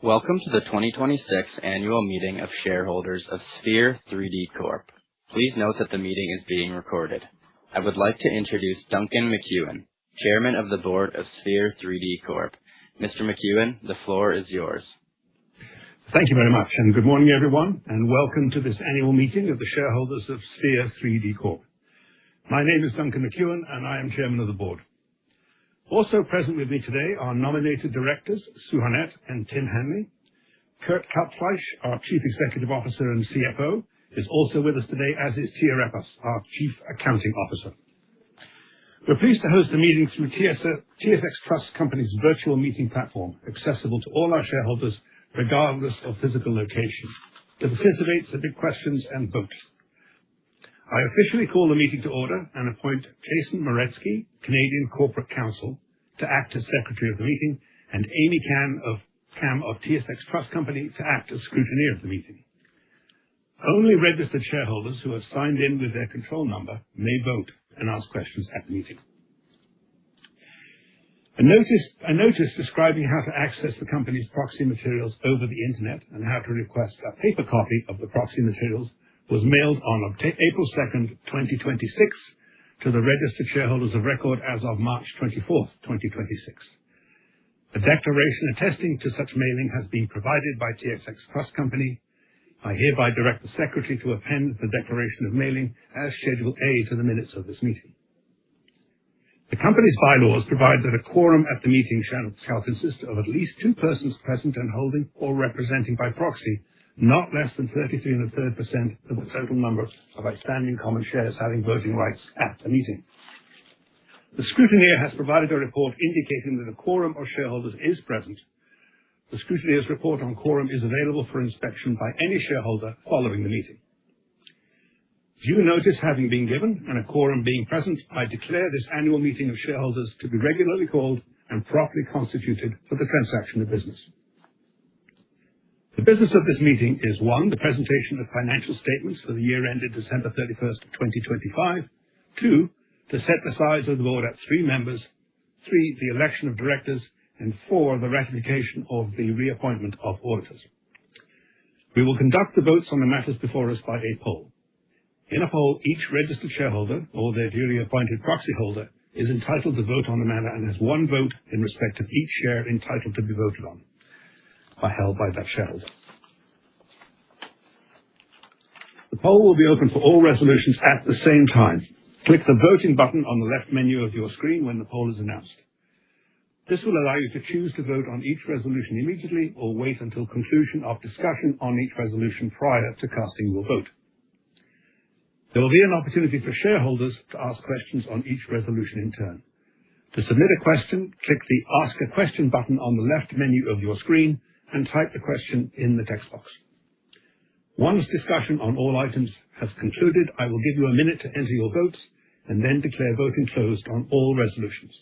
Welcome to the 2026 Annual Meeting of Shareholders of Sphere 3D Corp. Please note that the meeting is being recorded. I would like to introduce Duncan McEwen, Chairman of the Board of Sphere 3D Corp. Mr. McEwen, the floor is yours. Thank you very much, and good morning, everyone, and welcome to this annual meeting of the shareholders of Sphere 3D Corp. My name is Duncan McEwen, and I am Chairman of the Board. Also present with me today are nominated directors Sue Harnett and Tim Hanley. Kurt Kaltfleisch, our Chief Executive Officer and CFO, is also with us today, as is Tia Repas, our Chief Accounting Officer. We're pleased to host the meeting through TSX Trust Company's virtual meeting platform, accessible to all our shareholders regardless of physical location, to participate, submit questions, and vote. I officially call the meeting to order and appoint Jason Moretsky, Canadian Corporate Counsel, to act as Secretary of the meeting, and Amy Cam of TSX Trust Company to act as scrutineer of the meeting. Only registered shareholders who have signed in with their control number may vote and ask questions at the meeting. A notice describing how to access the company's proxy materials over the internet and how to request a paper copy of the proxy materials was mailed on April 2nd, 2026 to the registered shareholders of record as of March 24th, 2026. A declaration attesting to such mailing has been provided by TSX Trust Company. I hereby direct the Secretary to append the declaration of mailing as Schedule A to the minutes of this meeting. The company's bylaws provide that a quorum at the meeting shall consist of at least 2 persons present and holding or representing by proxy not less than 33 1/3% of the total number of outstanding common shares having voting rights at the meeting. The scrutineer has provided a report indicating that a quorum of shareholders is present. The scrutineer's report on quorum is available for inspection by any shareholder following the meeting. Due notice having been given and a quorum being present, I declare this annual meeting of shareholders to be regularly called and properly constituted for the transaction of business. The business of this meeting is 1, the presentation of financial statements for the year ended December 31st, 2025. 2, to set the size of the board at 3 members. 3, the election of directors. And 4, the ratification of the reappointment of auditors. We will conduct the votes on the matters before us by a poll. In a poll, each registered shareholder or their duly appointed proxy holder is entitled to vote on the matter and has 1 vote in respect of each share entitled to be voted on, held by that shareholder. The poll will be open for all resolutions at the same time. Click the voting button on the left menu of your screen when the poll is announced. This will allow you to choose to vote on each resolution immediately or wait until conclusion of discussion on each resolution prior to casting your vote. There will be an opportunity for shareholders to ask questions on each resolution in turn. To submit a question, click the Ask a Question button on the left menu of your screen and type the question in the text box. Once discussion on all items has concluded, I will give you a minute to enter your votes and then declare voting closed on all resolutions.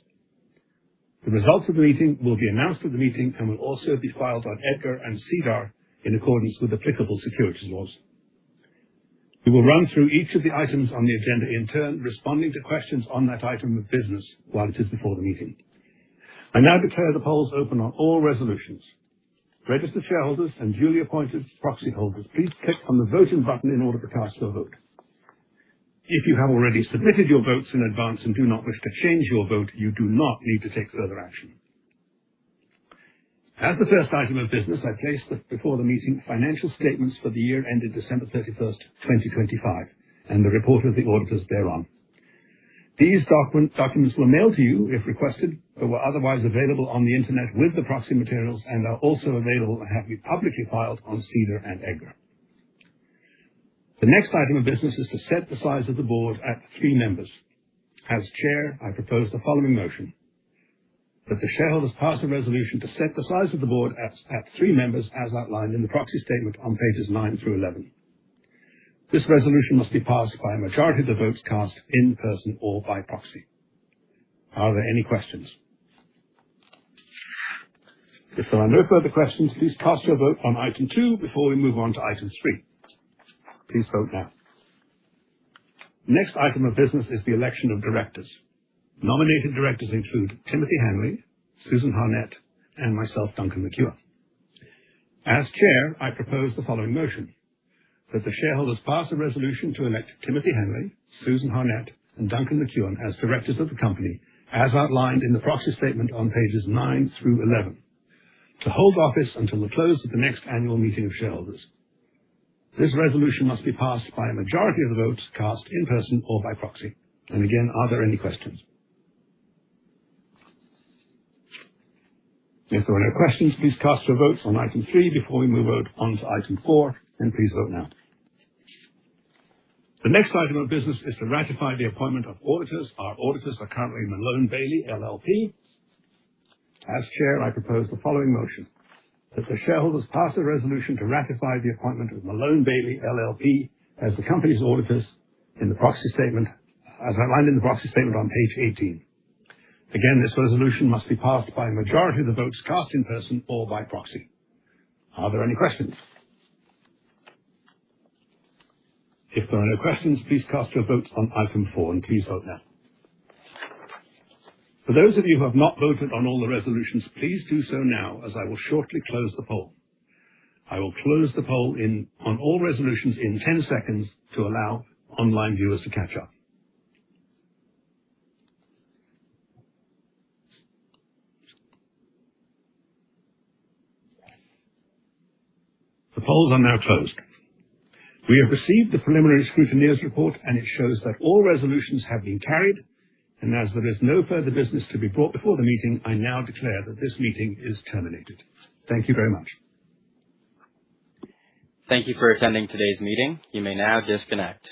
The results of the meeting will be announced at the meeting and will also be filed on EDGAR and SEDAR in accordance with applicable securities laws. We will run through each of the items on the agenda in turn, responding to questions on that item of business while it is before the meeting. I now declare the polls open on all resolutions. Registered shareholders and duly appointed proxy holders, please click on the voting button in order to cast your vote. If you have already submitted your votes in advance and do not wish to change your vote, you do not need to take further action. As the first item of business, I place before the meeting financial statements for the year ended December 31st, 2025, and the report of the auditors thereon. These documents were mailed to you if requested, but were otherwise available on the internet with the proxy materials and are also available and have been publicly filed on SEDAR and EDGAR. The next item of business is to set the size of the board at 3 members. As chair, I propose the following motion: that the shareholders pass a resolution to set the size of the board at 3 members as outlined in the proxy statement on pages 9 through 11. This resolution must be passed by a majority of the votes cast in person or by proxy. Are there any questions? If there are no further questions, please cast your vote on item 2 before we move on to item 3. Please vote now. The next item of business is the election of directors. Nominated directors include Timothy Hanley, Susan Harnett, and myself, Duncan McEwen. As Chair, I propose the following motion: that the shareholders pass a resolution to elect Timothy Henley, Susan Harnett, and Duncan McEwen as directors of the company, as outlined in the proxy statement on pages 9 through 11, to hold office until the close of the next annual meeting of shareholders. This resolution must be passed by a majority of the votes cast in person or by proxy. And again, are there any questions? If there are no questions, please cast your votes on item 3 before we move on to item 4, and please vote now. The next item of business is to ratify the appointment of auditors. Our auditors are currently Malone Bailey LLP. As Chair, I propose the following motion: that the shareholders pass a resolution to ratify the appointment of Malone Bailey LLP as the company's auditors in the proxy statement, as outlined in the proxy statement on page 18. Again, this resolution must be passed by a majority of the votes cast in person or by proxy. Are there any questions? If there are no questions, please cast your votes on item 4, and please vote now. For those of you who have not voted on all the resolutions, please do so now, as I will shortly close the poll. I will close the poll on all resolutions in 10 seconds to allow online viewers to catch up. The polls are now closed. We have received the preliminary scrutineer's report, and it shows that all resolutions have been carried, and as there is no further business to be brought before the meeting, I now declare that this meeting is terminated. Thank you very much. Thank you for attending today's meeting. You may now disconnect.